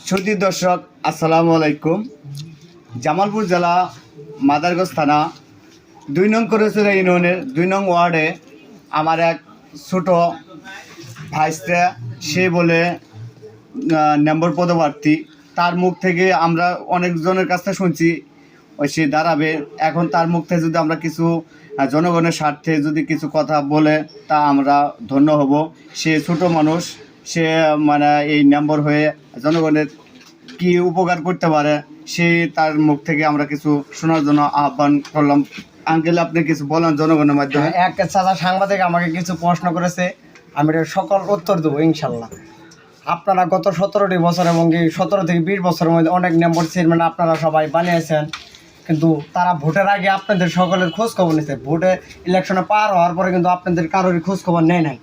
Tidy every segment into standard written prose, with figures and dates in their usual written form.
সুধী দর্শক আসসালামু আলাইকুম। জামালপুর জেলা মাদারগঞ্জ থানা ২ নং করেছড়া ইউনিয়নের ২ নং ওয়ার্ডে আমার এক ছোট ভাইস্তা, সে বলে নম্বর পদপ্রার্থী। তার মুখ থেকে আমরা অনেকজনের কাছ থেকে শুনছি সে দাঁড়াবে। এখন তার মুখ থেকে যদি আমরা কিছু জনগণের স্বার্থে যদি কিছু কথা বলে তা আমরা ধন্য হব। সে ছোট মানুষ, সে মানে এই নম্বর হয়ে জনগণের কি উপকার করতে পারে সে তার মুখ থেকে আমরা কিছু শোনার জন্য আহ্বান করলাম। আঙ্কেল, আপনি কিছু বলেন জনগণের মাধ্যমে। এক চাচা সাংবাদিক আমাকে কিছু প্রশ্ন করেছে, আমি সকল উত্তর দেবো ইনশাল্লাহ। আপনারা গত 17টি বছর এবং 17 থেকে 20 বছরের মধ্যে অনেক নম্বর চেয়ারম্যান আপনারা সবাই বানিয়েছেন, কিন্তু তারা ভোটের আগে আপনাদের সকলের খোঁজ খবর নিয়েছে। ভোটে ইলেকশনে পার হওয়ার পরে কিন্তু আপনাদের কারোরই খোঁজ খবর নেয় নাই।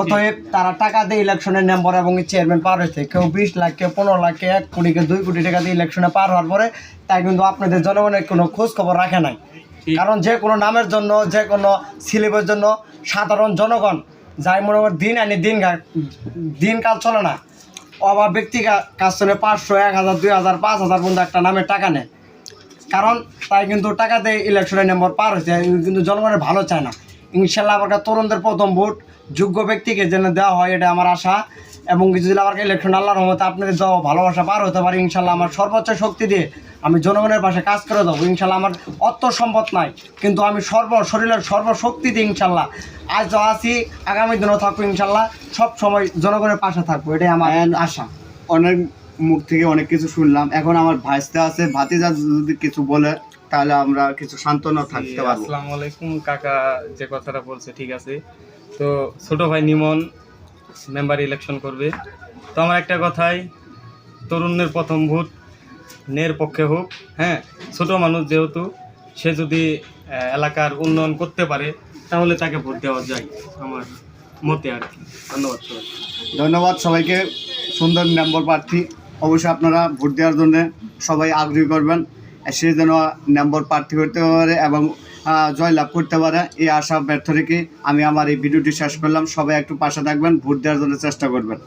অতএব তারা টাকা দিয়ে ইলেকশনের নম্বর এবং চেয়ারম্যান পার হয়েছে। কেউ 20 লাখ, কেউ 15 লাখ, কেউ 1 কোটি, কেউ 2 কোটি টাকা দিয়ে ইলেকশনে পার হওয়ার পরে তাই কিন্তু আপনাদের জনগণের কোনো খোঁজ খবর রাখে নাই। কারণ যে কোনো নামের জন্য, যে কোনো স্লিপের জন্য সাধারণ জনগণ যাই মনে করেন দিন আনি দিনকাল চলে না, অভাব ব্যক্তি কাছ থেকে 500, 1000, 2000, 5000 পর্যন্ত একটা নামের টাকা নেয়। কারণ তাই কিন্তু টাকা দিয়ে ইলেকশনের নম্বর পার হয়েছে, কিন্তু জনগণের ভালো চায় না। ইনশাল্লাহ আমার তরুণদের প্রথম ভোট যোগ্য ব্যক্তিকে যেন দেওয়া হয়, এটা আমার আশা। এবং কিছু দিলে আমার ইলেকশন আল্লাহর রহমতে আপনাদের দেওয়া ভালোবাসা পার হতে পারে ইনশাল্লাহ। আমার সর্বোচ্চ শক্তি দিয়ে আমি জনগণের পাশে কাজ করে দেবো ইনশাল্লাহ। আমার অর্থ সম্পদ নাই, কিন্তু আমি শরীরের সর্বশক্তি দিয়ে ইনশাল্লাহ আজ তো আছি, আগামী দিনও থাকবো ইনশাল্লাহ। সব সময় জনগণের পাশে থাকবো, এটাই আমার আশা। অনেক মুখ থেকে অনেক কিছু শুনলাম। এখন আমার ভাইস্তা আছে, ভাতিজা যদি কিছু বলে তাহলে আমরা কিছু সান্ত্বনা থাকতে পারবো। আসসালামু আলাইকুম। কাকা যে কথাটা বলছে ঠিক আছে। তো ছোট ভাই নিমন মেম্বার ইলেকশন করবে। তো আমার একটা কথাই, তরুণের প্রথম ভোট নের পক্ষে হোক। হ্যাঁ, ছোট মানুষ যেহেতু, সে যদি এলাকার উন্নয়ন করতে পারে তাহলে তাকে ভোট দেওয়া যায় আমার মতে আর কি। ধন্যবাদ সবাই। ধন্যবাদ সবাইকে। সুন্দর নম্বর প্রার্থী, অবশ্যই আপনারা ভোট দেওয়ার জন্য সবাই আগ্রহী করবেন, সে যেন নম্বর প্রার্থী করতে পারে এবং জয়লাভ করতে পারে। এই আশা ব্যর্থ রেখে আমি আমার এই ভিডিওটি শেষ করলাম। সবাই একটু পাশে থাকবেন, ভোট দেওয়ার জন্য চেষ্টা করবেন।